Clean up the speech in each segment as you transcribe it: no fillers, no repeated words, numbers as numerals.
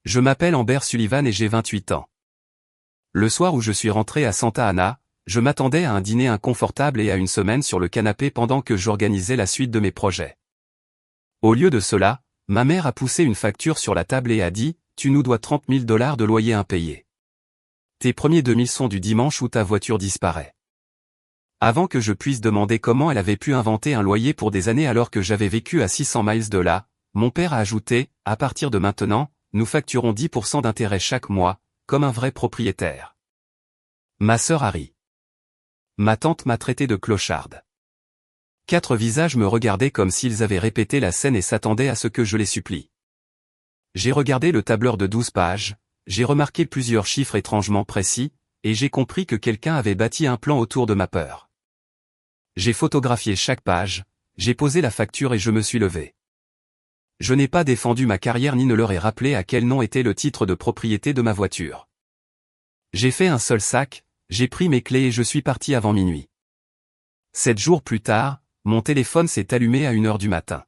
Je m'appelle Amber Sullivan et j'ai 28 ans. Le soir où je suis rentré à Santa Ana, je m'attendais à un dîner inconfortable et à une semaine sur le canapé pendant que j'organisais la suite de mes projets. Au lieu de cela, ma mère a poussé une facture sur la table et a dit « Tu nous dois 30 000 $ de loyer impayé. Tes premiers 2000 sont du dimanche où ta voiture disparaît. » Avant que je puisse demander comment elle avait pu inventer un loyer pour des années alors que j'avais vécu à 600 miles de là, mon père a ajouté « À partir de maintenant, nous facturons 10% d'intérêt chaque mois, comme un vrai propriétaire. » Ma sœur a ri. Ma tante m'a traité de clocharde. 4 visages me regardaient comme s'ils avaient répété la scène et s'attendaient à ce que je les supplie. J'ai regardé le tableur de 12 pages, j'ai remarqué plusieurs chiffres étrangement précis, et j'ai compris que quelqu'un avait bâti un plan autour de ma peur. J'ai photographié chaque page, j'ai posé la facture et je me suis levé. Je n'ai pas défendu ma carrière ni ne leur ai rappelé à quel nom était le titre de propriété de ma voiture. J'ai fait un seul sac, j'ai pris mes clés et je suis parti avant minuit. 7 jours plus tard, mon téléphone s'est allumé à 1h du matin.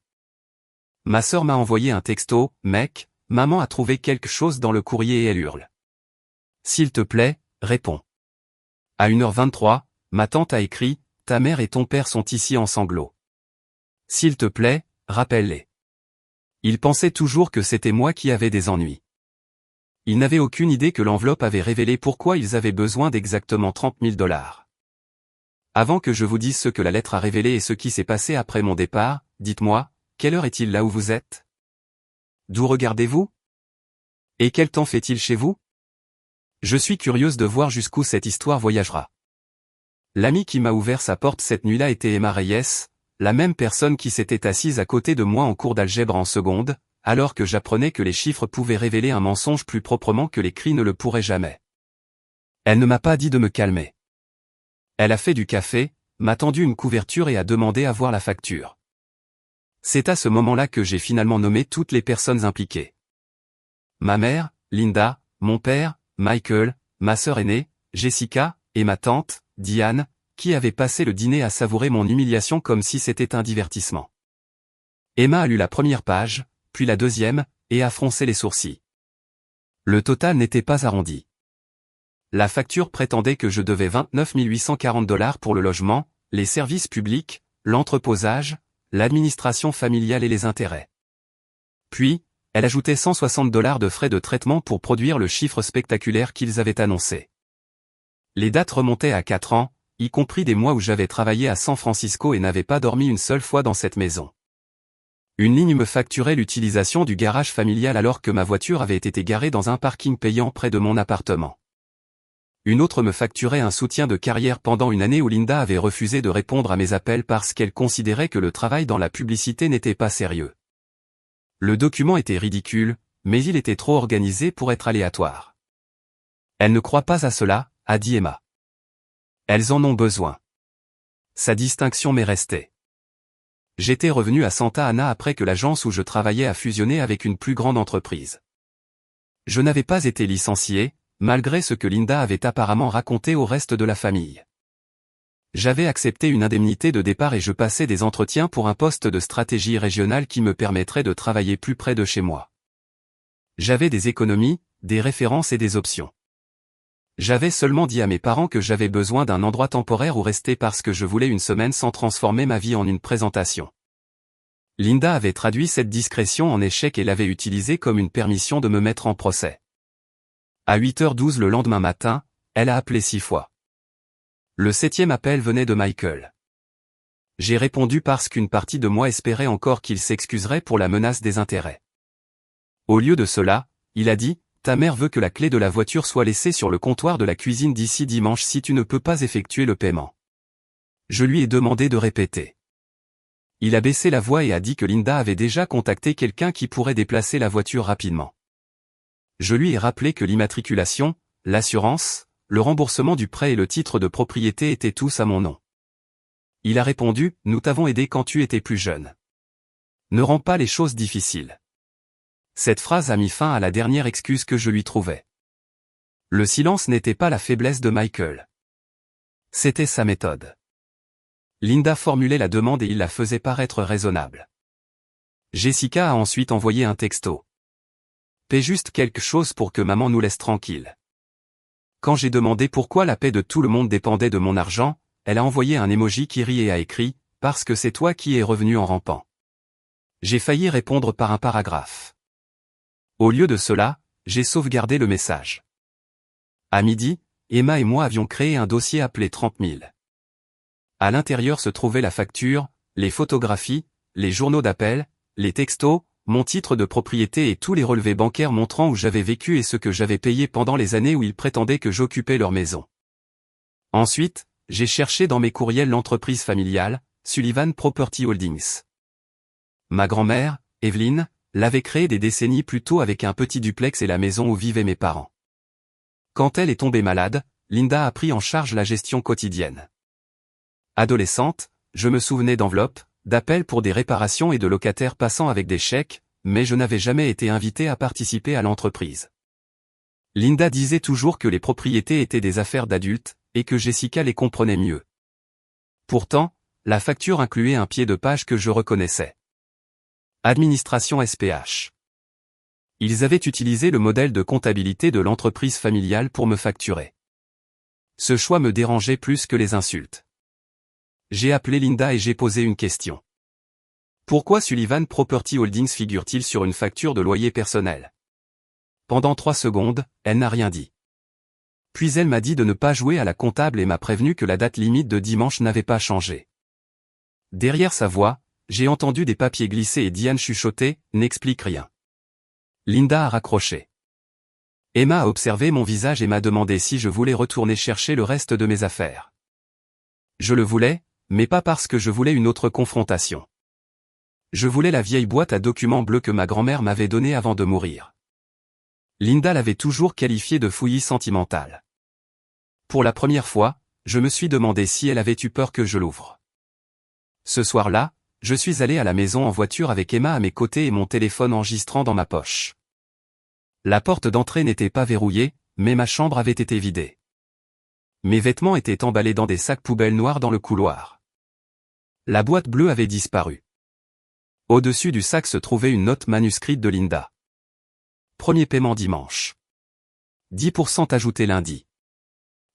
Ma sœur m'a envoyé un texto, « Mec, maman a trouvé quelque chose dans le courrier » et elle hurle. « S'il te plaît, réponds. » À 1h23, ma tante a écrit, « Ta mère et ton père sont ici en sanglots. S'il te plaît, rappelle-les. » Ils pensaient toujours que c'était moi qui avais des ennuis. Ils n'avaient aucune idée que l'enveloppe avait révélé pourquoi ils avaient besoin d'exactement 30 000 $. Avant que je vous dise ce que la lettre a révélé et ce qui s'est passé après mon départ, dites-moi, quelle heure est-il là où vous êtes? D'où regardez-vous? Et quel temps fait-il chez vous? Je suis curieuse de voir jusqu'où cette histoire voyagera. L'ami qui m'a ouvert sa porte cette nuit-là était Emma Reyes, la même personne qui s'était assise à côté de moi en cours d'algèbre en seconde, alors que j'apprenais que les chiffres pouvaient révéler un mensonge plus proprement que les cris ne le pourraient jamais. Elle ne m'a pas dit de me calmer. Elle a fait du café, m'a tendu une couverture et a demandé à voir la facture. C'est à ce moment-là que j'ai finalement nommé toutes les personnes impliquées. Ma mère, Linda, mon père, Michael, ma sœur aînée, Jessica, et ma tante, Diane, qui avait passé le dîner à savourer mon humiliation comme si c'était un divertissement. Emma a lu la première page, puis la deuxième, et a froncé les sourcils. Le total n'était pas arrondi. La facture prétendait que je devais 29 840 $ pour le logement, les services publics, l'entreposage, l'administration familiale et les intérêts. Puis, elle ajoutait 160 $ de frais de traitement pour produire le chiffre spectaculaire qu'ils avaient annoncé. Les dates remontaient à 4 ans, y compris des mois où j'avais travaillé à San Francisco et n'avais pas dormi une seule fois dans cette maison. Une ligne me facturait l'utilisation du garage familial alors que ma voiture avait été garée dans un parking payant près de mon appartement. Une autre me facturait un soutien de carrière pendant une année où Linda avait refusé de répondre à mes appels parce qu'elle considérait que le travail dans la publicité n'était pas sérieux. Le document était ridicule, mais il était trop organisé pour être aléatoire. Elle ne croit pas à cela, a dit Emma. Elles en ont besoin. Sa distinction m'est restée. J'étais revenu à Santa Ana après que l'agence où je travaillais a fusionné avec une plus grande entreprise. Je n'avais pas été licencié, malgré ce que Linda avait apparemment raconté au reste de la famille. J'avais accepté une indemnité de départ et je passais des entretiens pour un poste de stratégie régionale qui me permettrait de travailler plus près de chez moi. J'avais des économies, des références et des options. J'avais seulement dit à mes parents que j'avais besoin d'un endroit temporaire où rester parce que je voulais une semaine sans transformer ma vie en une présentation. Linda avait traduit cette discrétion en échec et l'avait utilisée comme une permission de me mettre en procès. À 8h12 le lendemain matin, elle a appelé 6 fois. Le 7e appel venait de Michael. J'ai répondu parce qu'une partie de moi espérait encore qu'il s'excuserait pour la menace des intérêts. Au lieu de cela, il a dit, « Ta mère veut que la clé de la voiture soit laissée sur le comptoir de la cuisine d'ici dimanche si tu ne peux pas effectuer le paiement. » Je lui ai demandé de répéter. Il a baissé la voix et a dit que Linda avait déjà contacté quelqu'un qui pourrait déplacer la voiture rapidement. Je lui ai rappelé que l'immatriculation, l'assurance, le remboursement du prêt et le titre de propriété étaient tous à mon nom. Il a répondu, « Nous t'avons aidé quand tu étais plus jeune. Ne rends pas les choses difficiles. » Cette phrase a mis fin à la dernière excuse que je lui trouvais. Le silence n'était pas la faiblesse de Michael. C'était sa méthode. Linda formulait la demande et il la faisait paraître raisonnable. Jessica a ensuite envoyé un texto. Paie juste quelque chose pour que maman nous laisse tranquille. Quand j'ai demandé pourquoi la paix de tout le monde dépendait de mon argent, elle a envoyé un emoji qui rit et a écrit « Parce que c'est toi qui es revenu en rampant ». J'ai failli répondre par un paragraphe. Au lieu de cela, j'ai sauvegardé le message. À midi, Emma et moi avions créé un dossier appelé 30 000. À l'intérieur se trouvait la facture, les photographies, les journaux d'appel, les textos, mon titre de propriété et tous les relevés bancaires montrant où j'avais vécu et ce que j'avais payé pendant les années où ils prétendaient que j'occupais leur maison. Ensuite, j'ai cherché dans mes courriels l'entreprise familiale, Sullivan Property Holdings. Ma grand-mère, Evelyne, l'avait créée des décennies plus tôt avec un petit duplex et la maison où vivaient mes parents. Quand elle est tombée malade, Linda a pris en charge la gestion quotidienne. Adolescente, je me souvenais d'enveloppes, d'appels pour des réparations et de locataires passant avec des chèques, mais je n'avais jamais été invité à participer à l'entreprise. Linda disait toujours que les propriétés étaient des affaires d'adultes, et que Jessica les comprenait mieux. Pourtant, la facture incluait un pied de page que je reconnaissais. Administration SPH. Ils avaient utilisé le modèle de comptabilité de l'entreprise familiale pour me facturer. Ce choix me dérangeait plus que les insultes. J'ai appelé Linda et j'ai posé une question. Pourquoi Sullivan Property Holdings figure-t-il sur une facture de loyer personnel? Pendant 3 secondes, elle n'a rien dit. Puis elle m'a dit de ne pas jouer à la comptable et m'a prévenu que la date limite de dimanche n'avait pas changé. Derrière sa voix, j'ai entendu des papiers glisser et Diane chuchoter, n'explique rien. Linda a raccroché. Emma a observé mon visage et m'a demandé si je voulais retourner chercher le reste de mes affaires. Je le voulais, mais pas parce que je voulais une autre confrontation. Je voulais la vieille boîte à documents bleus que ma grand-mère m'avait donnée avant de mourir. Linda l'avait toujours qualifiée de fouillis sentimentale. Pour la première fois, je me suis demandé si elle avait eu peur que je l'ouvre. Ce soir-là, je suis allé à la maison en voiture avec Emma à mes côtés et mon téléphone enregistrant dans ma poche. La porte d'entrée n'était pas verrouillée, mais ma chambre avait été vidée. Mes vêtements étaient emballés dans des sacs poubelles noirs dans le couloir. La boîte bleue avait disparu. Au-dessus du sac se trouvait une note manuscrite de Linda. Premier paiement dimanche. 10% ajouté lundi.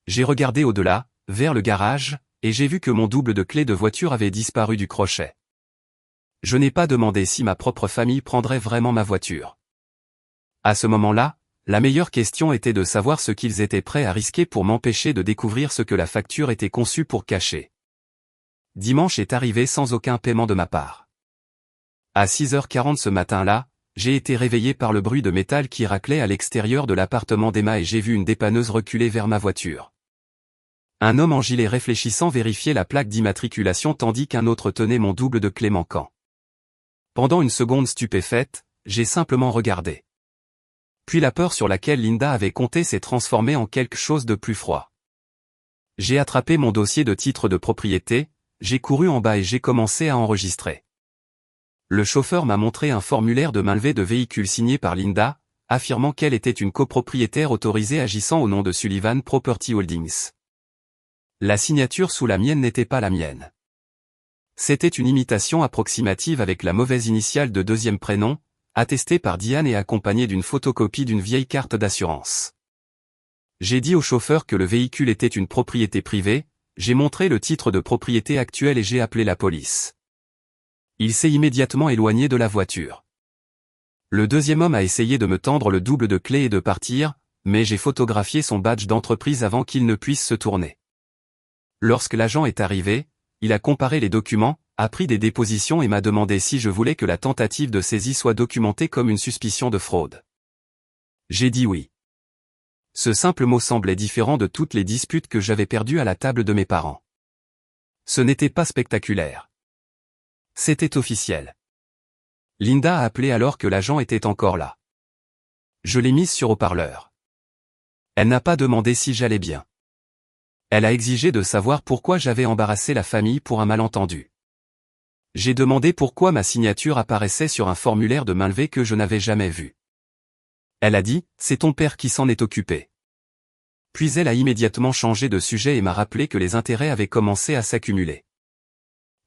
J'ai regardé au-delà, vers le garage, et j'ai vu que mon double de clé de voiture avait disparu du crochet. Je n'ai pas demandé si ma propre famille prendrait vraiment ma voiture. À ce moment-là, la meilleure question était de savoir ce qu'ils étaient prêts à risquer pour m'empêcher de découvrir ce que la facture était conçue pour cacher. Dimanche est arrivé sans aucun paiement de ma part. À 6h40 ce matin-là, j'ai été réveillé par le bruit de métal qui raclait à l'extérieur de l'appartement d'Emma et j'ai vu une dépanneuse reculer vers ma voiture. Un homme en gilet réfléchissant vérifiait la plaque d'immatriculation tandis qu'un autre tenait mon double de clé manquant. Pendant une seconde stupéfaite, j'ai simplement regardé. Puis la peur sur laquelle Linda avait compté s'est transformée en quelque chose de plus froid. J'ai attrapé mon dossier de titre de propriété, j'ai couru en bas et j'ai commencé à enregistrer. Le chauffeur m'a montré un formulaire de mainlevée de véhicule signé par Linda, affirmant qu'elle était une copropriétaire autorisée agissant au nom de Sullivan Property Holdings. La signature sous la mienne n'était pas la mienne. C'était une imitation approximative avec la mauvaise initiale de deuxième prénom, attestée par Diane et accompagnée d'une photocopie d'une vieille carte d'assurance. J'ai dit au chauffeur que le véhicule était une propriété privée, j'ai montré le titre de propriété actuel et j'ai appelé la police. Il s'est immédiatement éloigné de la voiture. Le deuxième homme a essayé de me tendre le double de clé et de partir, mais j'ai photographié son badge d'entreprise avant qu'il ne puisse se tourner. Lorsque l'agent est arrivé, il a comparé les documents, a pris des dépositions et m'a demandé si je voulais que la tentative de saisie soit documentée comme une suspicion de fraude. J'ai dit oui. Ce simple mot semblait différent de toutes les disputes que j'avais perdues à la table de mes parents. Ce n'était pas spectaculaire. C'était officiel. Linda a appelé alors que l'agent était encore là. Je l'ai mise sur haut-parleur. Elle n'a pas demandé si j'allais bien. Elle a exigé de savoir pourquoi j'avais embarrassé la famille pour un malentendu. J'ai demandé pourquoi ma signature apparaissait sur un formulaire de mainlevée que je n'avais jamais vu. Elle a dit, c'est ton père qui s'en est occupé. Puis elle a immédiatement changé de sujet et m'a rappelé que les intérêts avaient commencé à s'accumuler.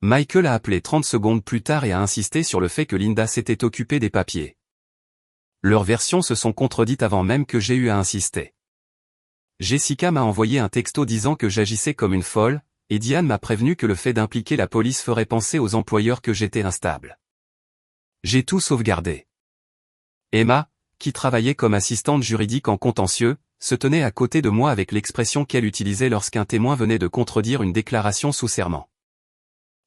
Michael a appelé 30 secondes plus tard et a insisté sur le fait que Linda s'était occupée des papiers. Leurs versions se sont contredites avant même que j'aie eu à insister. Jessica m'a envoyé un texto disant que j'agissais comme une folle, et Diane m'a prévenu que le fait d'impliquer la police ferait penser aux employeurs que j'étais instable. J'ai tout sauvegardé. Emma, qui travaillait comme assistante juridique en contentieux, se tenait à côté de moi avec l'expression qu'elle utilisait lorsqu'un témoin venait de contredire une déclaration sous serment.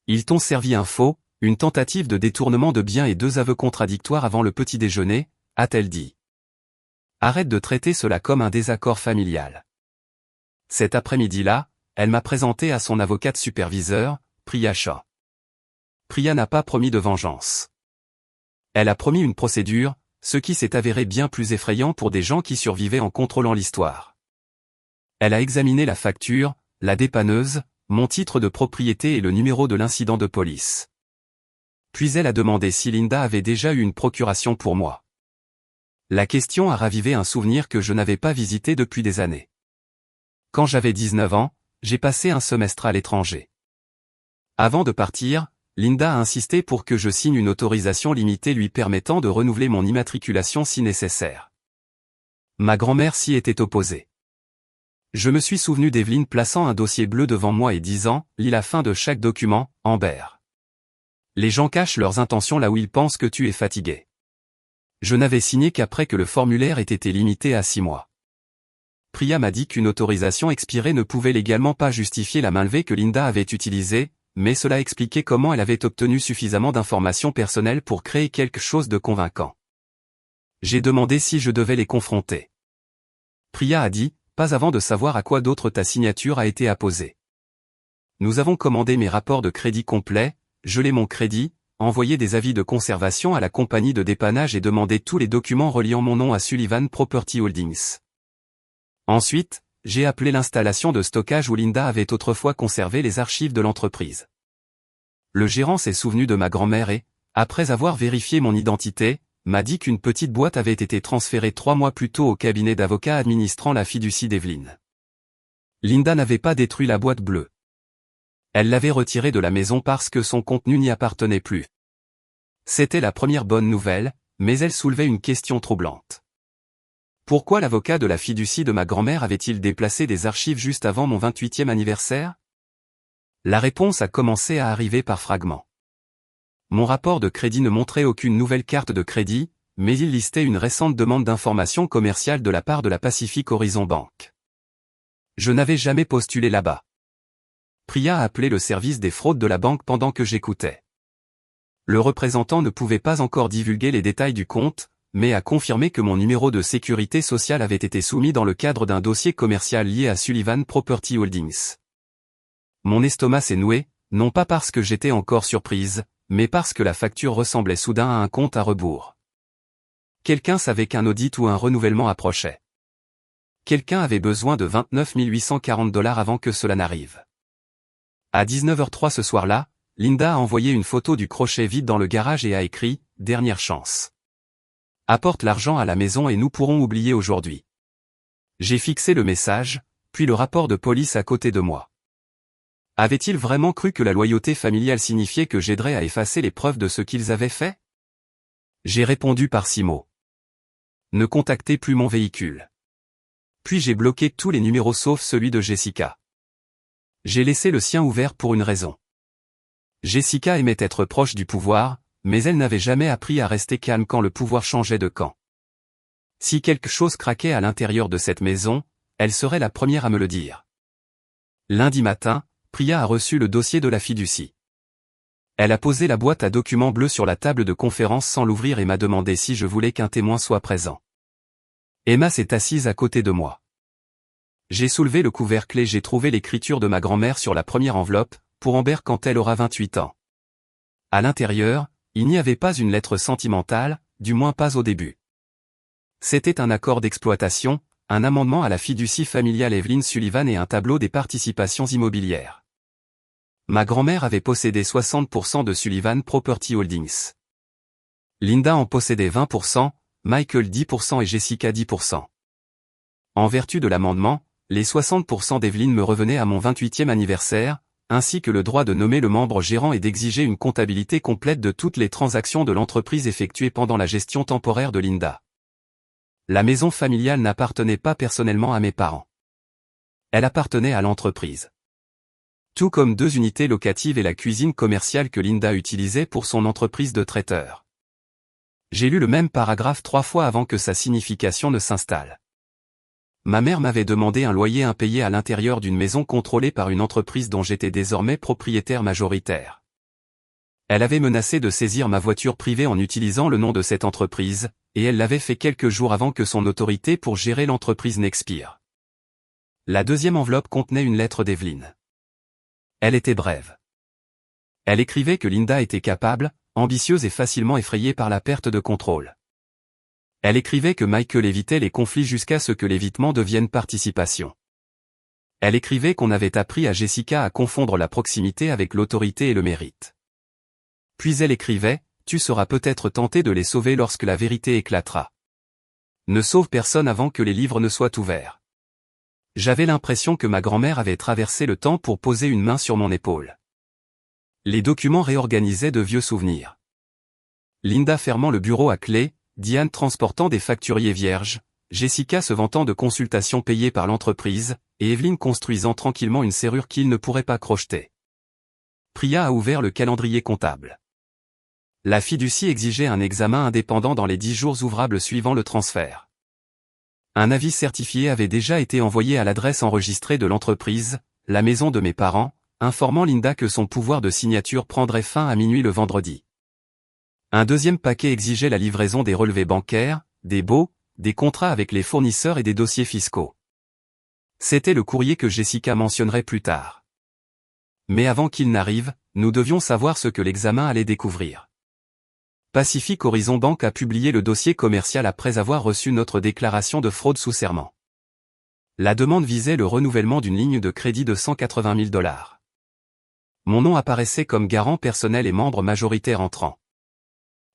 Ils t'ont servi un faux, une tentative de détournement de biens et 2 aveux contradictoires avant le petit déjeuner, a-t-elle dit. Arrête de traiter cela comme un désaccord familial. Cet après-midi-là, elle m'a présenté à son avocate superviseur, Priya Shah. Priya n'a pas promis de vengeance. Elle a promis une procédure, ce qui s'est avéré bien plus effrayant pour des gens qui survivaient en contrôlant l'histoire. Elle a examiné la facture, la dépanneuse, mon titre de propriété et le numéro de l'incident de police. Puis elle a demandé si Linda avait déjà eu une procuration pour moi. La question a ravivé un souvenir que je n'avais pas visité depuis des années. Quand j'avais 19 ans, j'ai passé un semestre à l'étranger. Avant de partir, Linda a insisté pour que je signe une autorisation limitée lui permettant de renouveler mon immatriculation si nécessaire. Ma grand-mère s'y était opposée. Je me suis souvenu d'Evelyne plaçant un dossier bleu devant moi et disant « Lis la fin de chaque document, Amber. Les gens cachent leurs intentions là où ils pensent que tu es fatigué. » Je n'avais signé qu'après que le formulaire ait été limité à 6 mois. Priya m'a dit qu'une autorisation expirée ne pouvait légalement pas justifier la main levée que Linda avait utilisée, mais cela expliquait comment elle avait obtenu suffisamment d'informations personnelles pour créer quelque chose de convaincant. J'ai demandé si je devais les confronter. Priya a dit, pas avant de savoir à quoi d'autre ta signature a été apposée. Nous avons commandé mes rapports de crédit complets, gelé mon crédit, envoyé des avis de conservation à la compagnie de dépannage et demandé tous les documents reliant mon nom à Sullivan Property Holdings. Ensuite, j'ai appelé l'installation de stockage où Linda avait autrefois conservé les archives de l'entreprise. Le gérant s'est souvenu de ma grand-mère et, après avoir vérifié mon identité, m'a dit qu'une petite boîte avait été transférée 3 mois plus tôt au cabinet d'avocats administrant la fiducie d'Evelyne. Linda n'avait pas détruit la boîte bleue. Elle l'avait retirée de la maison parce que son contenu n'y appartenait plus. C'était la première bonne nouvelle, mais elle soulevait une question troublante. Pourquoi l'avocat de la fiducie de ma grand-mère avait-il déplacé des archives juste avant mon 28e anniversaire? La réponse a commencé à arriver par fragments. Mon rapport de crédit ne montrait aucune nouvelle carte de crédit, mais il listait une récente demande d'information commerciale de la part de la Pacific Horizon Bank. Je n'avais jamais postulé là-bas. Priya a appelé le service des fraudes de la banque pendant que j'écoutais. Le représentant ne pouvait pas encore divulguer les détails du compte, mais a confirmé que mon numéro de sécurité sociale avait été soumis dans le cadre d'un dossier commercial lié à Sullivan Property Holdings. Mon estomac s'est noué, non pas parce que j'étais encore surprise, mais parce que la facture ressemblait soudain à un compte à rebours. Quelqu'un savait qu'un audit ou un renouvellement approchait. Quelqu'un avait besoin de 29 840 $ avant que cela n'arrive. À 19h03 ce soir-là, Linda a envoyé une photo du crochet vide dans le garage et a écrit « Dernière chance. Apporte l'argent à la maison et nous pourrons oublier aujourd'hui. » J'ai fixé le message, puis le rapport de police à côté de moi. Avait-il vraiment cru que la loyauté familiale signifiait que j'aiderais à effacer les preuves de ce qu'ils avaient fait? J'ai répondu par 6 mots. Ne contactez plus mon véhicule. Puis j'ai bloqué tous les numéros sauf celui de Jessica. J'ai laissé le sien ouvert pour une raison. Jessica aimait être proche du pouvoir, mais elle n'avait jamais appris à rester calme quand le pouvoir changeait de camp. Si quelque chose craquait à l'intérieur de cette maison, elle serait la première à me le dire. Lundi matin, Priya a reçu le dossier de la fiducie. Elle a posé la boîte à documents bleus sur la table de conférence sans l'ouvrir et m'a demandé si je voulais qu'un témoin soit présent. Emma s'est assise à côté de moi. J'ai soulevé le couvercle et j'ai trouvé l'écriture de ma grand-mère sur la première enveloppe, pour Amber quand elle aura 28 ans. À l'intérieur, il n'y avait pas une lettre sentimentale, du moins pas au début. C'était un accord d'exploitation, un amendement à la fiducie familiale Evelyne Sullivan et un tableau des participations immobilières. Ma grand-mère avait possédé 60% de Sullivan Property Holdings. Linda en possédait 20%, Michael 10% et Jessica 10%. En vertu de l'amendement, les 60% d'Evelyne me revenaient à mon 28e anniversaire, ainsi que le droit de nommer le membre gérant et d'exiger une comptabilité complète de toutes les transactions de l'entreprise effectuées pendant la gestion temporaire de Linda. La maison familiale n'appartenait pas personnellement à mes parents. Elle appartenait à l'entreprise. Tout comme 2 unités locatives et la cuisine commerciale que Linda utilisait pour son entreprise de traiteur. J'ai lu le même paragraphe 3 fois avant que sa signification ne s'installe. Ma mère m'avait demandé un loyer impayé à l'intérieur d'une maison contrôlée par une entreprise dont j'étais désormais propriétaire majoritaire. Elle avait menacé de saisir ma voiture privée en utilisant le nom de cette entreprise, et elle l'avait fait quelques jours avant que son autorité pour gérer l'entreprise n'expire. La deuxième enveloppe contenait une lettre d'Evelyn. Elle était brève. Elle écrivait que Linda était capable, ambitieuse et facilement effrayée par la perte de contrôle. Elle écrivait que Michael évitait les conflits jusqu'à ce que l'évitement devienne participation. Elle écrivait qu'on avait appris à Jessica à confondre la proximité avec l'autorité et le mérite. Puis elle écrivait, « Tu seras peut-être tenté de les sauver lorsque la vérité éclatera. Ne sauve personne avant que les livres ne soient ouverts. » J'avais l'impression que ma grand-mère avait traversé le temps pour poser une main sur mon épaule. Les documents réorganisaient de vieux souvenirs. Linda fermant le bureau à clé, Diane transportant des facturiers vierges, Jessica se vantant de consultations payées par l'entreprise, et Evelyn construisant tranquillement une serrure qu'il ne pourrait pas crocheter. Priya a ouvert le calendrier comptable. La fiducie exigeait un examen indépendant dans les 10 jours ouvrables suivant le transfert. Un avis certifié avait déjà été envoyé à l'adresse enregistrée de l'entreprise, la maison de mes parents, informant Linda que son pouvoir de signature prendrait fin à minuit le vendredi. Un deuxième paquet exigeait la livraison des relevés bancaires, des baux, des contrats avec les fournisseurs et des dossiers fiscaux. C'était le courrier que Jessica mentionnerait plus tard. Mais avant qu'il n'arrive, nous devions savoir ce que l'examen allait découvrir. Pacific Horizon Bank a publié le dossier commercial après avoir reçu notre déclaration de fraude sous serment. La demande visait le renouvellement d'une ligne de crédit de $180 000. Mon nom apparaissait comme garant personnel et membre majoritaire entrant.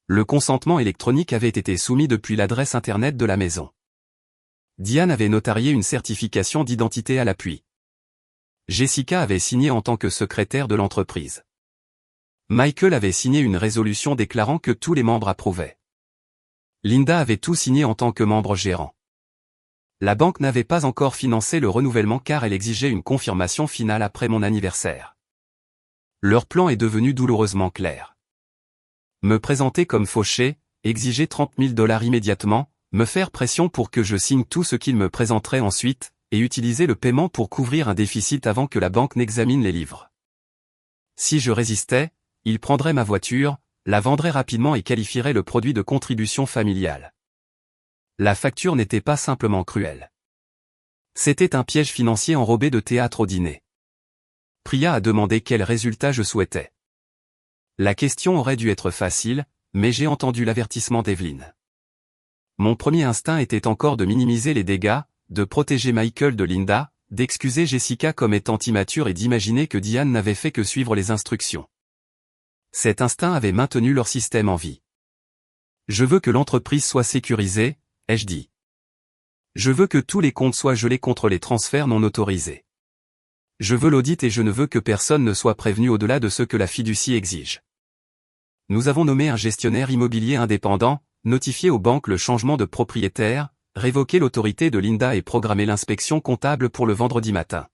Le consentement électronique avait été soumis depuis l'adresse internet de la maison. Diane avait notarié une certification d'identité à l'appui. Jessica avait signé en tant que secrétaire de l'entreprise. Michael avait signé une résolution déclarant que tous les membres approuvaient. Linda avait tout signé en tant que membre gérant. La banque n'avait pas encore financé le renouvellement car elle exigeait une confirmation finale après mon anniversaire. Leur plan est devenu douloureusement clair. Me présenter comme fauché, exiger $30 000 immédiatement, me faire pression pour que je signe tout ce qu'ils me présenteraient ensuite, et utiliser le paiement pour couvrir un déficit avant que la banque n'examine les livres. Si je résistais, ils prendraient ma voiture, la vendraient rapidement et qualifieraient le produit de contribution familiale. La facture n'était pas simplement cruelle. C'était un piège financier enrobé de théâtre au dîner. Priya a demandé quel résultat je souhaitais. La question aurait dû être facile, mais j'ai entendu l'avertissement d'Evelyn. Mon premier instinct était encore de minimiser les dégâts, de protéger Michael de Linda, d'excuser Jessica comme étant immature et d'imaginer que Diane n'avait fait que suivre les instructions. Cet instinct avait maintenu leur système en vie. Je veux que l'entreprise soit sécurisée, ai-je dit. Je veux que tous les comptes soient gelés contre les transferts non autorisés. Je veux l'audit et je ne veux que personne ne soit prévenu au-delà de ce que la fiducie exige. Nous avons nommé un gestionnaire immobilier indépendant, notifié aux banques le changement de propriétaire, révoqué l'autorité de Linda et programmé l'inspection comptable pour le vendredi matin.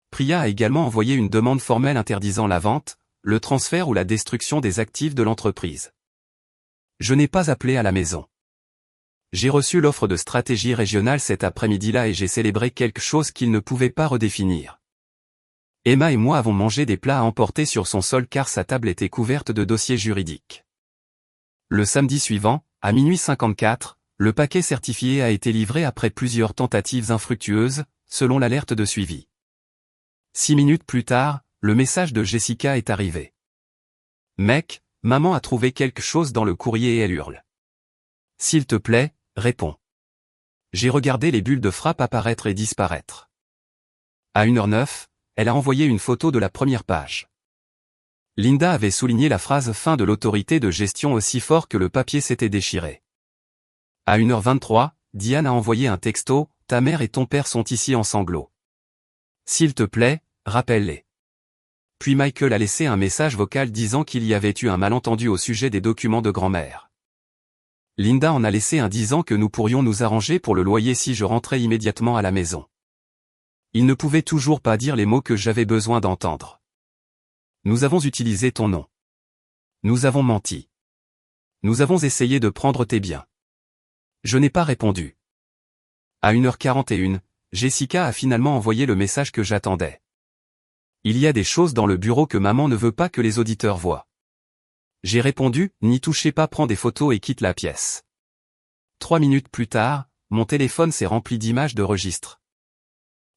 Priya a également envoyé une demande formelle interdisant la vente, le transfert ou la destruction des actifs de l'entreprise. Je n'ai pas appelé à la maison. J'ai reçu l'offre de stratégie régionale cet après-midi-là et j'ai célébré quelque chose qu'il ne pouvait pas redéfinir. Emma et moi avons mangé des plats à emporter sur son sol car sa table était couverte de dossiers juridiques. Le samedi suivant, à minuit 54, le paquet certifié a été livré après plusieurs tentatives infructueuses, selon l'alerte de suivi. 6 minutes plus tard, le message de Jessica est arrivé. Mec, maman a trouvé quelque chose dans le courrier et elle hurle. S'il te plaît, réponds. J'ai regardé les bulles de frappe apparaître et disparaître. À 1h09, elle a envoyé une photo de la première page. Linda avait souligné la phrase fin de l'autorité de gestion aussi fort que le papier s'était déchiré. À 1h23, Diane a envoyé un texto, ta mère et ton père sont ici en sanglots. S'il te plaît, rappelle-les. Puis Michael a laissé un message vocal disant qu'il y avait eu un malentendu au sujet des documents de grand-mère. Linda en a laissé un disant que nous pourrions nous arranger pour le loyer si je rentrais immédiatement à la maison. Il ne pouvait toujours pas dire les mots que j'avais besoin d'entendre. Nous avons utilisé ton nom. Nous avons menti. Nous avons essayé de prendre tes biens. Je n'ai pas répondu. À 1h41, Jessica a finalement envoyé le message que j'attendais. Il y a des choses dans le bureau que maman ne veut pas que les auditeurs voient. J'ai répondu, n'y touchez pas, prends des photos et quitte la pièce. 3 minutes plus tard, mon téléphone s'est rempli d'images de registres.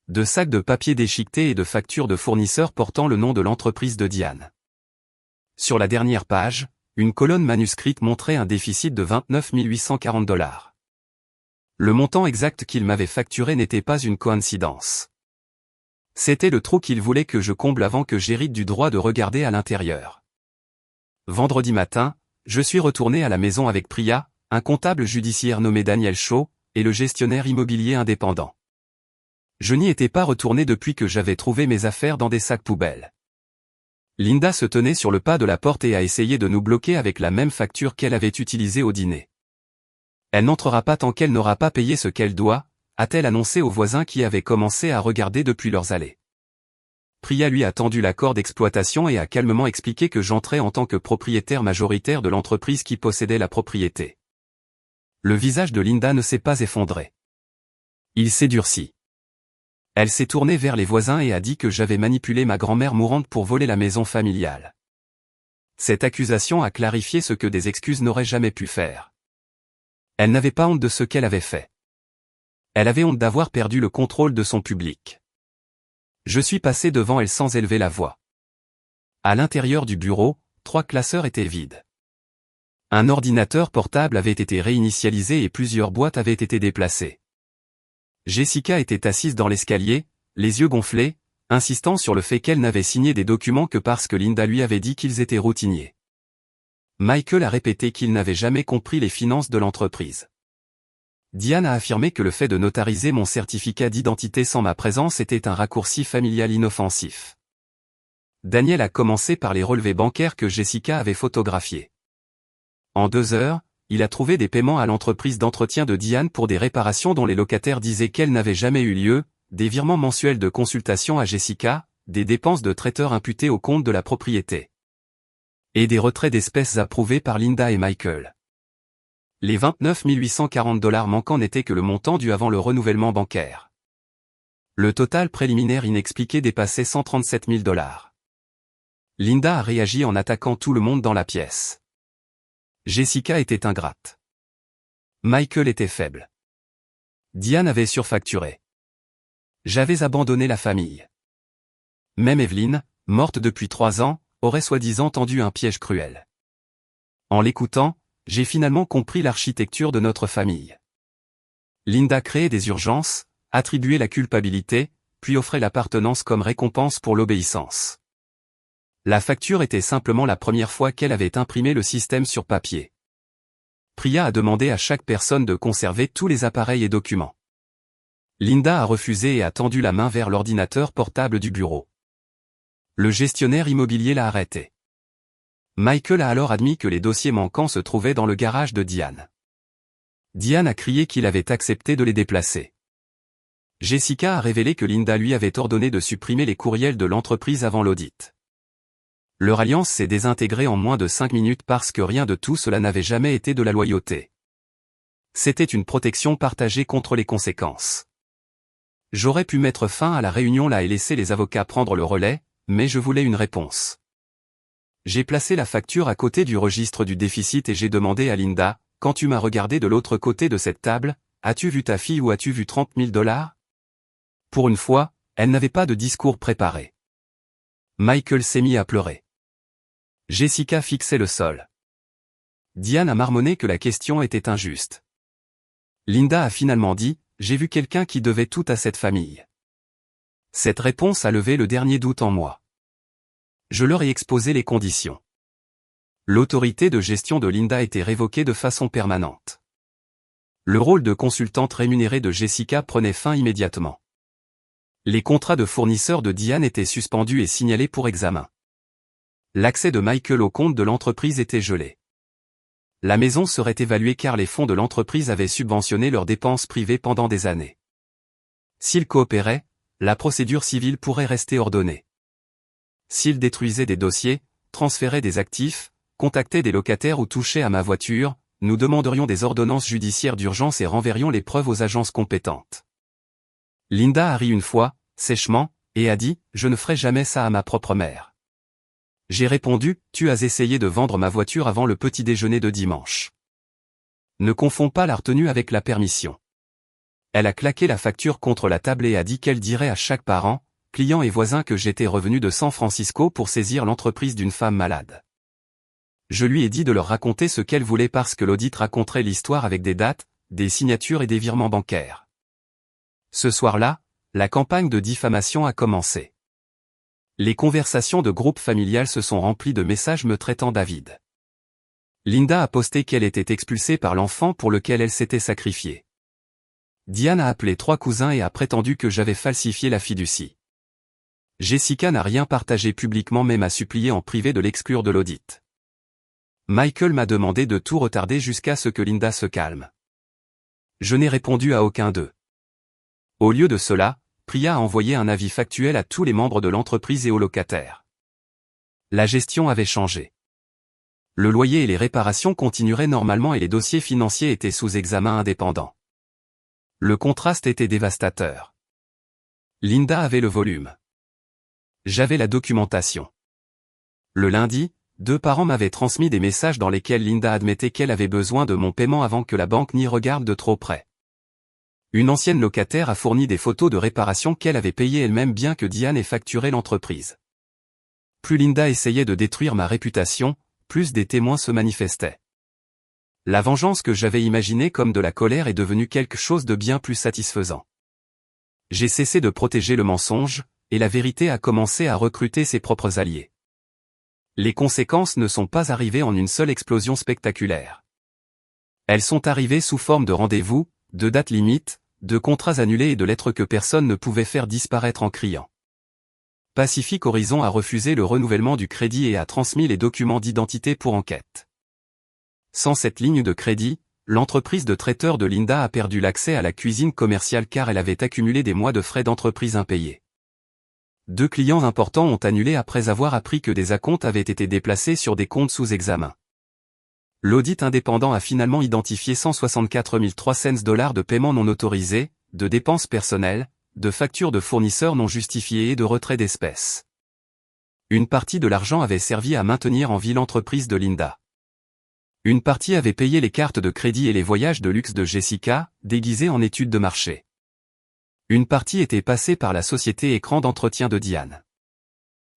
De sacs de papier déchiquetés et de factures de fournisseurs portant le nom de l'entreprise de Diane. Sur la dernière page, une colonne manuscrite montrait un déficit de 29 840 $. Le montant exact qu'il m'avait facturé n'était pas une coïncidence. C'était le trou qu'il voulait que je comble avant que j'hérite du droit de regarder à l'intérieur. Vendredi matin, je suis retourné à la maison avec Priya, un comptable judiciaire nommé Daniel Shaw, et le gestionnaire immobilier indépendant. Je n'y étais pas retourné depuis que j'avais trouvé mes affaires dans des sacs poubelles. Linda se tenait sur le pas de la porte et a essayé de nous bloquer avec la même facture qu'elle avait utilisée au dîner. Elle n'entrera pas tant qu'elle n'aura pas payé ce qu'elle doit, a-t-elle annoncé aux voisins qui avaient commencé à regarder depuis leurs allées. Priya lui a tendu l'accord d'exploitation et a calmement expliqué que j'entrais en tant que propriétaire majoritaire de l'entreprise qui possédait la propriété. Le visage de Linda ne s'est pas effondré. Il s'est durci. Elle s'est tournée vers les voisins et a dit que j'avais manipulé ma grand-mère mourante pour voler la maison familiale. Cette accusation a clarifié ce que des excuses n'auraient jamais pu faire. Elle n'avait pas honte de ce qu'elle avait fait. Elle avait honte d'avoir perdu le contrôle de son public. Je suis passé devant elle sans élever la voix. À l'intérieur du bureau, 3 classeurs étaient vides. Un ordinateur portable avait été réinitialisé et plusieurs boîtes avaient été déplacées. Jessica était assise dans l'escalier, les yeux gonflés, insistant sur le fait qu'elle n'avait signé des documents que parce que Linda lui avait dit qu'ils étaient routiniers. Michael a répété qu'il n'avait jamais compris les finances de l'entreprise. Diane a affirmé que le fait de notariser mon certificat d'identité sans ma présence était un raccourci familial inoffensif. Daniel a commencé par les relevés bancaires que Jessica avait photographiés. En 2 heures, il a trouvé des paiements à l'entreprise d'entretien de Diane pour des réparations dont les locataires disaient qu'elles n'avaient jamais eu lieu, des virements mensuels de consultation à Jessica, des dépenses de traiteur imputées au compte de la propriété. Et des retraits d'espèces approuvés par Linda et Michael. Les 29 840 $ manquants n'étaient que le montant dû avant le renouvellement bancaire. Le total préliminaire inexpliqué dépassait 137 000 $. Linda a réagi en attaquant tout le monde dans la pièce. Jessica était ingrate. Michael était faible. Diane avait surfacturé. J'avais abandonné la famille. Même Evelyn, morte depuis 3 ans, aurait soi-disant tendu un piège cruel. En l'écoutant, j'ai finalement compris l'architecture de notre famille. Linda créait des urgences, attribuait la culpabilité, puis offrait l'appartenance comme récompense pour l'obéissance. La facture était simplement la première fois qu'elle avait imprimé le système sur papier. Priya a demandé à chaque personne de conserver tous les appareils et documents. Linda a refusé et a tendu la main vers l'ordinateur portable du bureau. Le gestionnaire immobilier l'a arrêté. Michael a alors admis que les dossiers manquants se trouvaient dans le garage de Diane. Diane a crié qu'il avait accepté de les déplacer. Jessica a révélé que Linda lui avait ordonné de supprimer les courriels de l'entreprise avant l'audit. Leur alliance s'est désintégrée en moins de 5 minutes parce que rien de tout cela n'avait jamais été de la loyauté. C'était une protection partagée contre les conséquences. J'aurais pu mettre fin à la réunion là et laisser les avocats prendre le relais, mais je voulais une réponse. J'ai placé la facture à côté du registre du déficit et j'ai demandé à Linda, quand tu m'as regardé de l'autre côté de cette table, as-tu vu ta fille ou as-tu vu 30 000 $? Pour une fois, elle n'avait pas de discours préparé. Michael s'est mis à pleurer. Jessica fixait le sol. Diane a marmonné que la question était injuste. Linda a finalement dit, j'ai vu quelqu'un qui devait tout à cette famille. Cette réponse a levé le dernier doute en moi. Je leur ai exposé les conditions. L'autorité de gestion de Linda était révoquée de façon permanente. Le rôle de consultante rémunérée de Jessica prenait fin immédiatement. Les contrats de fournisseurs de Diane étaient suspendus et signalés pour examen. L'accès de Michael au compte de l'entreprise était gelé. La maison serait évaluée car les fonds de l'entreprise avaient subventionné leurs dépenses privées pendant des années. S'ils coopéraient, la procédure civile pourrait rester ordonnée. S'ils détruisaient des dossiers, transféraient des actifs, contactaient des locataires ou touchaient à ma voiture, nous demanderions des ordonnances judiciaires d'urgence et renverrions les preuves aux agences compétentes. Linda a ri une fois, sèchement, et a dit « Je ne ferai jamais ça à ma propre mère ». J'ai répondu « Tu as essayé de vendre ma voiture avant le petit déjeuner de dimanche. Ne confonds pas la retenue avec la permission. » Elle a claqué la facture contre la table et a dit qu'elle dirait à chaque parent, client et voisin que j'étais revenu de San Francisco pour saisir l'entreprise d'une femme malade. Je lui ai dit de leur raconter ce qu'elle voulait parce que l'audit raconterait l'histoire avec des dates, des signatures et des virements bancaires. Ce soir-là, la campagne de diffamation a commencé. Les conversations de groupe familial se sont remplies de messages me traitant David. Linda a posté qu'elle était expulsée par l'enfant pour lequel elle s'était sacrifiée. Diane a appelé 3 cousins et a prétendu que j'avais falsifié la fiducie. Jessica n'a rien partagé publiquement mais m'a supplié en privé de l'exclure de l'audit. Michael m'a demandé de tout retarder jusqu'à ce que Linda se calme. Je n'ai répondu à aucun d'eux. Au lieu de cela, Priya a envoyé un avis factuel à tous les membres de l'entreprise et aux locataires. La gestion avait changé. Le loyer et les réparations continueraient normalement et les dossiers financiers étaient sous examen indépendant. Le contraste était dévastateur. Linda avait le volume. J'avais la documentation. Le lundi, 2 parents m'avaient transmis des messages dans lesquels Linda admettait qu'elle avait besoin de mon paiement avant que la banque n'y regarde de trop près. Une ancienne locataire a fourni des photos de réparation qu'elle avait payées elle-même bien que Diane ait facturé l'entreprise. Plus Linda essayait de détruire ma réputation, plus des témoins se manifestaient. La vengeance que j'avais imaginée comme de la colère est devenue quelque chose de bien plus satisfaisant. J'ai cessé de protéger le mensonge, et la vérité a commencé à recruter ses propres alliés. Les conséquences ne sont pas arrivées en une seule explosion spectaculaire. Elles sont arrivées sous forme de rendez-vous, de dates limites, de contrats annulés et de lettres que personne ne pouvait faire disparaître en criant. Pacific Horizon a refusé le renouvellement du crédit et a transmis les documents d'identité pour enquête. Sans cette ligne de crédit, l'entreprise de traiteur de Linda a perdu l'accès à la cuisine commerciale car elle avait accumulé des mois de frais d'entreprise impayés. 2 clients importants ont annulé après avoir appris que des acomptes avaient été déplacés sur des comptes sous examen. L'audit indépendant a finalement identifié 164 300 $ de paiements non autorisés, de dépenses personnelles, de factures de fournisseurs non justifiées et de retrait d'espèces. Une partie de l'argent avait servi à maintenir en vie l'entreprise de Linda. Une partie avait payé les cartes de crédit et les voyages de luxe de Jessica, déguisés en études de marché. Une partie était passée par la société écran d'entretien de Diane.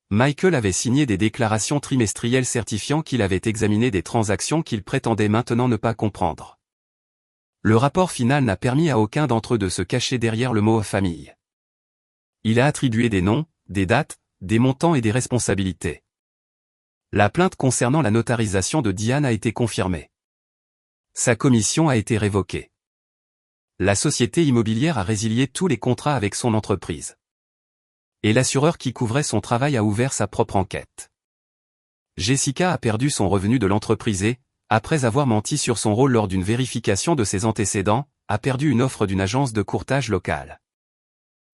Michael avait signé des déclarations trimestrielles certifiant qu'il avait examiné des transactions qu'il prétendait maintenant ne pas comprendre. Le rapport final n'a permis à aucun d'entre eux de se cacher derrière le mot « famille ». Il a attribué des noms, des dates, des montants et des responsabilités. La plainte concernant la notarisation de Diane a été confirmée. Sa commission a été révoquée. La société immobilière a résilié tous les contrats avec son entreprise. Et l'assureur qui couvrait son travail a ouvert sa propre enquête. Jessica a perdu son revenu de l'entreprise et, après avoir menti sur son rôle lors d'une vérification de ses antécédents, a perdu une offre d'une agence de courtage locale.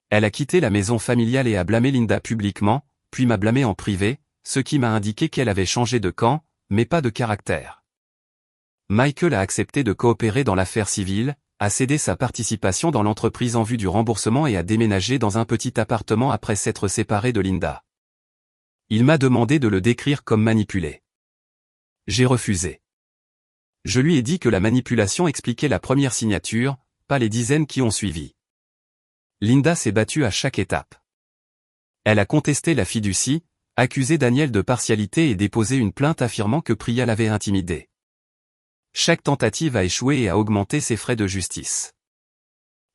Elle a quitté la maison familiale et a blâmé Linda publiquement, puis m'a blâmé en privé, ce qui m'a indiqué qu'elle avait changé de camp, mais pas de caractère. Michael a accepté de coopérer dans l'affaire civile, a cédé sa participation dans l'entreprise en vue du remboursement et a déménagé dans un petit appartement après s'être séparé de Linda. Il m'a demandé de le décrire comme manipulé. J'ai refusé. Je lui ai dit que la manipulation expliquait la première signature, pas les dizaines qui ont suivi. Linda s'est battue à chaque étape. Elle a contesté la fiducie, accusé Daniel de partialité et déposé une plainte affirmant que Priya l'avait intimidée. Chaque tentative a échoué et a augmenté ses frais de justice.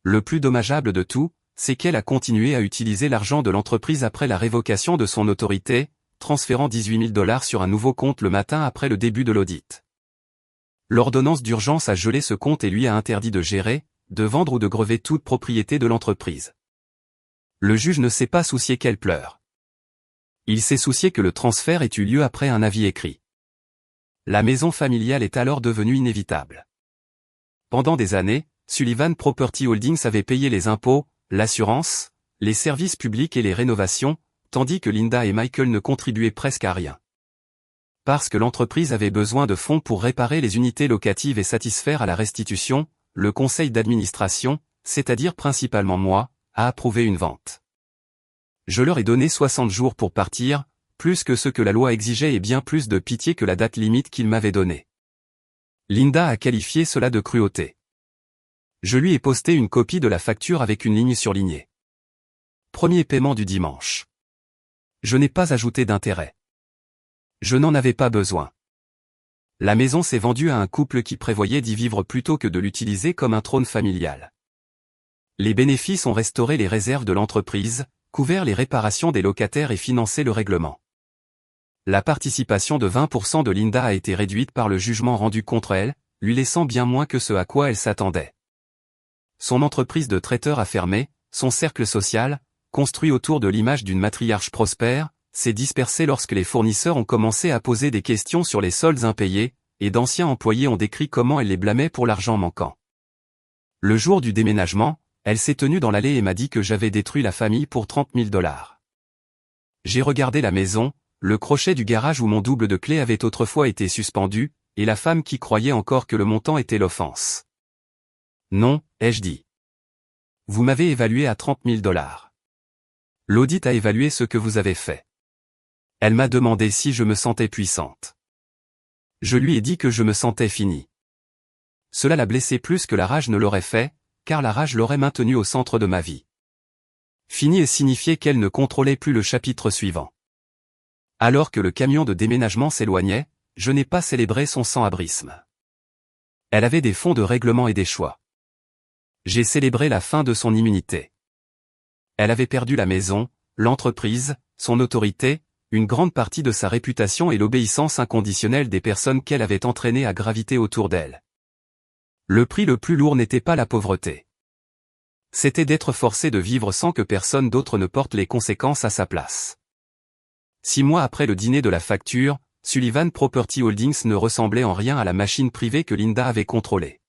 Le plus dommageable de tout, c'est qu'elle a continué à utiliser l'argent de l'entreprise après la révocation de son autorité, transférant 18 000 $ sur un nouveau compte le matin après le début de l'audit. L'ordonnance d'urgence a gelé ce compte et lui a interdit de gérer, de vendre ou de grever toute propriété de l'entreprise. Le juge ne s'est pas soucié qu'elle pleure. Il s'est soucié que le transfert ait eu lieu après un avis écrit. La maison familiale est alors devenue inévitable. Pendant des années, Sullivan Property Holdings avait payé les impôts, l'assurance, les services publics et les rénovations, tandis que Linda et Michael ne contribuaient presque à rien. Parce que l'entreprise avait besoin de fonds pour réparer les unités locatives et satisfaire à la restitution, le conseil d'administration, c'est-à-dire principalement moi, a approuvé une vente. Je leur ai donné 60 jours pour partir, plus que ce que la loi exigeait et bien plus de pitié que la date limite qu'ils m'avaient donnée. Linda a qualifié cela de cruauté. Je lui ai posté une copie de la facture avec une ligne surlignée. Premier paiement du dimanche. Je n'ai pas ajouté d'intérêt. Je n'en avais pas besoin. La maison s'est vendue à un couple qui prévoyait d'y vivre plutôt que de l'utiliser comme un trône familial. Les bénéfices ont restauré les réserves de l'entreprise, couvert les réparations des locataires et financé le règlement. La participation de 20% de Linda a été réduite par le jugement rendu contre elle, lui laissant bien moins que ce à quoi elle s'attendait. Son entreprise de traiteur a fermé, son cercle social, construit autour de l'image d'une matriarche prospère, s'est dispersé lorsque les fournisseurs ont commencé à poser des questions sur les soldes impayés, et d'anciens employés ont décrit comment elle les blâmait pour l'argent manquant. Le jour du déménagement, elle s'est tenue dans l'allée et m'a dit que j'avais détruit la famille pour 30 000 $. J'ai regardé la maison, le crochet du garage où mon double de clé avait autrefois été suspendu, et la femme qui croyait encore que le montant était l'offense. Non, ai-je dit. Vous m'avez évalué à 30 000 $. L'audit a évalué ce que vous avez fait. Elle m'a demandé si je me sentais puissante. Je lui ai dit que je me sentais finie. Cela l'a blessée plus que la rage ne l'aurait fait, car la rage l'aurait maintenue au centre de ma vie. Finie signifiait qu'elle ne contrôlait plus le chapitre suivant. Alors que le camion de déménagement s'éloignait, je n'ai pas célébré son sans-abrisme. Elle avait des fonds de règlement et des choix. J'ai célébré la fin de son immunité. Elle avait perdu la maison, l'entreprise, son autorité, une grande partie de sa réputation et l'obéissance inconditionnelle des personnes qu'elle avait entraînées à graviter autour d'elle. Le prix le plus lourd n'était pas la pauvreté. C'était d'être forcé de vivre sans que personne d'autre ne porte les conséquences à sa place. 6 mois après le dîner de la facture, Sullivan Property Holdings ne ressemblait en rien à la machine privée que Linda avait contrôlée.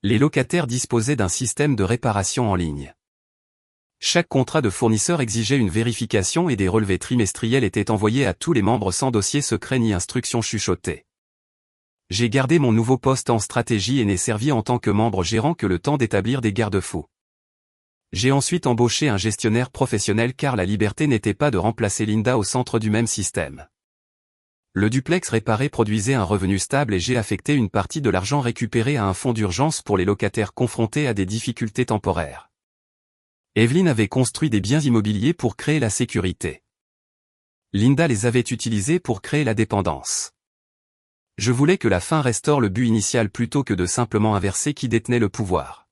Les locataires disposaient d'un système de réparation en ligne. Chaque contrat de fournisseur exigeait une vérification et des relevés trimestriels étaient envoyés à tous les membres sans dossier secret ni instruction chuchotée. J'ai gardé mon nouveau poste en stratégie et n'ai servi en tant que membre gérant que le temps d'établir des garde-fous. J'ai ensuite embauché un gestionnaire professionnel car la liberté n'était pas de remplacer Linda au centre du même système. Le duplex réparé produisait un revenu stable et j'ai affecté une partie de l'argent récupéré à un fonds d'urgence pour les locataires confrontés à des difficultés temporaires. Evelyn avait construit des biens immobiliers pour créer la sécurité. Linda les avait utilisés pour créer la dépendance. Je voulais que la fin restaure le but initial plutôt que de simplement inverser qui détenait le pouvoir.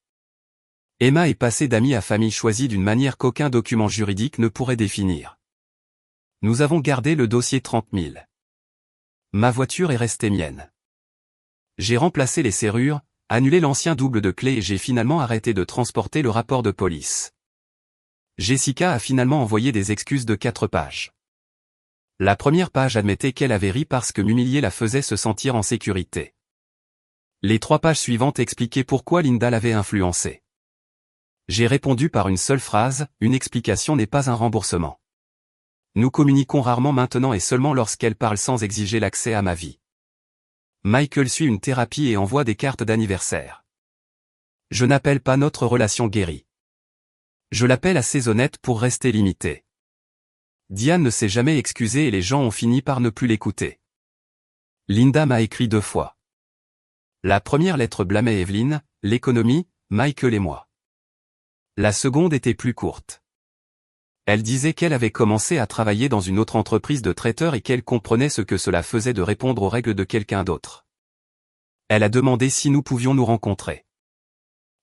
Emma est passée d'amis à famille choisie d'une manière qu'aucun document juridique ne pourrait définir. Nous avons gardé le dossier 30 000. Ma voiture est restée mienne. J'ai remplacé les serrures, annulé l'ancien double de clé et j'ai finalement arrêté de transporter le rapport de police. Jessica a finalement envoyé des excuses de 4 pages. La première page admettait qu'elle avait ri parce que m'humilier la faisait se sentir en sécurité. Les 3 pages suivantes expliquaient pourquoi Linda l'avait influencée. J'ai répondu par une seule phrase, une explication n'est pas un remboursement. Nous communiquons rarement maintenant et seulement lorsqu'elle parle sans exiger l'accès à ma vie. Michael suit une thérapie et envoie des cartes d'anniversaire. Je n'appelle pas notre relation guérie. Je l'appelle assez honnête pour rester limitée. Diane ne s'est jamais excusée et les gens ont fini par ne plus l'écouter. Linda m'a écrit 2 fois. La première lettre blâmait Evelyn, l'économie, Michael et moi. La seconde était plus courte. Elle disait qu'elle avait commencé à travailler dans une autre entreprise de traiteur et qu'elle comprenait ce que cela faisait de répondre aux règles de quelqu'un d'autre. Elle a demandé si nous pouvions nous rencontrer.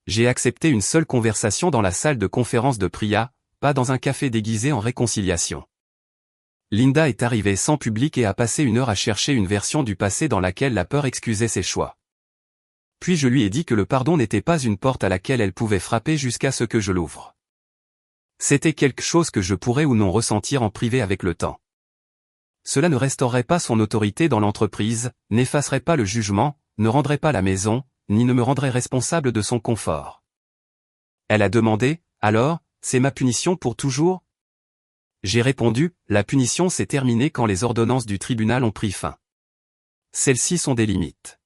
J'ai accepté une seule conversation dans la salle de conférence de Priya, pas dans un café déguisé en réconciliation. Linda est arrivée sans public et a passé 1 heure à chercher une version du passé dans laquelle la peur excusait ses choix. Puis je lui ai dit que le pardon n'était pas une porte à laquelle elle pouvait frapper jusqu'à ce que je l'ouvre. C'était quelque chose que je pourrais ou non ressentir en privé avec le temps. Cela ne restaurerait pas son autorité dans l'entreprise, n'effacerait pas le jugement, ne rendrait pas la maison, ni ne me rendrait responsable de son confort. Elle a demandé, alors, c'est ma punition pour toujours? J'ai répondu, la punition s'est terminée quand les ordonnances du tribunal ont pris fin. Celles-ci sont des limites.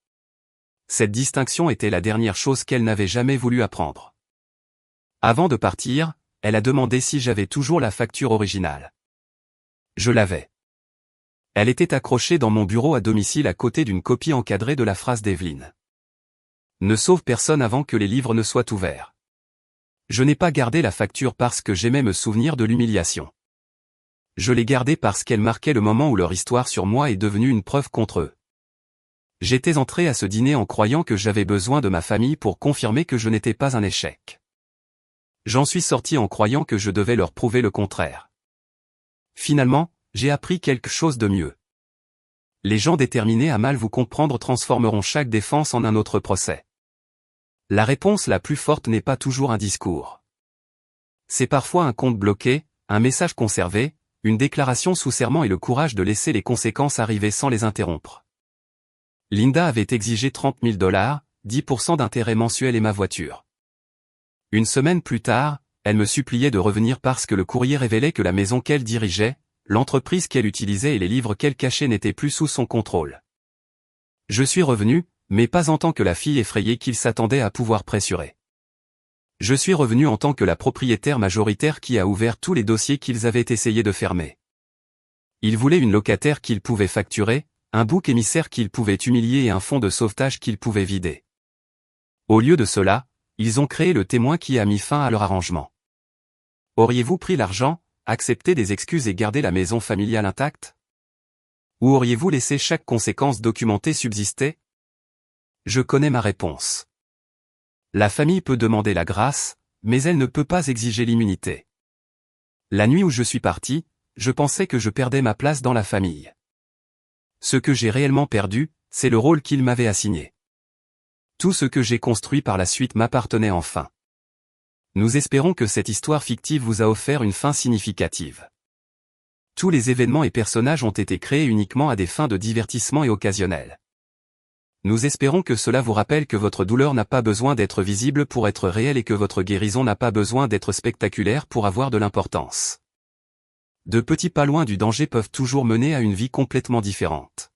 Cette distinction était la dernière chose qu'elle n'avait jamais voulu apprendre. Avant de partir, elle a demandé si j'avais toujours la facture originale. Je l'avais. Elle était accrochée dans mon bureau à domicile à côté d'une copie encadrée de la phrase d'Evelyne. Ne sauve personne avant que les livres ne soient ouverts. Je n'ai pas gardé la facture parce que j'aimais me souvenir de l'humiliation. Je l'ai gardée parce qu'elle marquait le moment où leur histoire sur moi est devenue une preuve contre eux. J'étais entré à ce dîner en croyant que j'avais besoin de ma famille pour confirmer que je n'étais pas un échec. J'en suis sorti en croyant que je devais leur prouver le contraire. Finalement, j'ai appris quelque chose de mieux. Les gens déterminés à mal vous comprendre transformeront chaque défense en un autre procès. La réponse la plus forte n'est pas toujours un discours. C'est parfois un compte bloqué, un message conservé, une déclaration sous serment et le courage de laisser les conséquences arriver sans les interrompre. Linda avait exigé $30 000, 10% d'intérêt mensuel et ma voiture. Une semaine plus tard, elle me suppliait de revenir parce que le courrier révélait que la maison qu'elle dirigeait, l'entreprise qu'elle utilisait et les livres qu'elle cachait n'étaient plus sous son contrôle. Je suis revenu, mais pas en tant que la fille effrayée qu'il s'attendait à pouvoir pressurer. Je suis revenu en tant que la propriétaire majoritaire qui a ouvert tous les dossiers qu'ils avaient essayé de fermer. Ils voulaient une locataire qu'ils pouvaient facturer, un bouc émissaire qu'ils pouvaient humilier et un fonds de sauvetage qu'ils pouvaient vider. Au lieu de cela, ils ont créé le témoin qui a mis fin à leur arrangement. Auriez-vous pris l'argent, accepté des excuses et gardé la maison familiale intacte? Ou auriez-vous laissé chaque conséquence documentée subsister? Je connais ma réponse. La famille peut demander la grâce, mais elle ne peut pas exiger l'immunité. La nuit où je suis parti, je pensais que je perdais ma place dans la famille. Ce que j'ai réellement perdu, c'est le rôle qu'ils m'avaient assigné. Tout ce que j'ai construit par la suite m'appartenait enfin. Nous espérons que cette histoire fictive vous a offert une fin significative. Tous les événements et personnages ont été créés uniquement à des fins de divertissement et occasionnelles. Nous espérons que cela vous rappelle que votre douleur n'a pas besoin d'être visible pour être réelle et que votre guérison n'a pas besoin d'être spectaculaire pour avoir de l'importance. De petits pas loin du danger peuvent toujours mener à une vie complètement différente.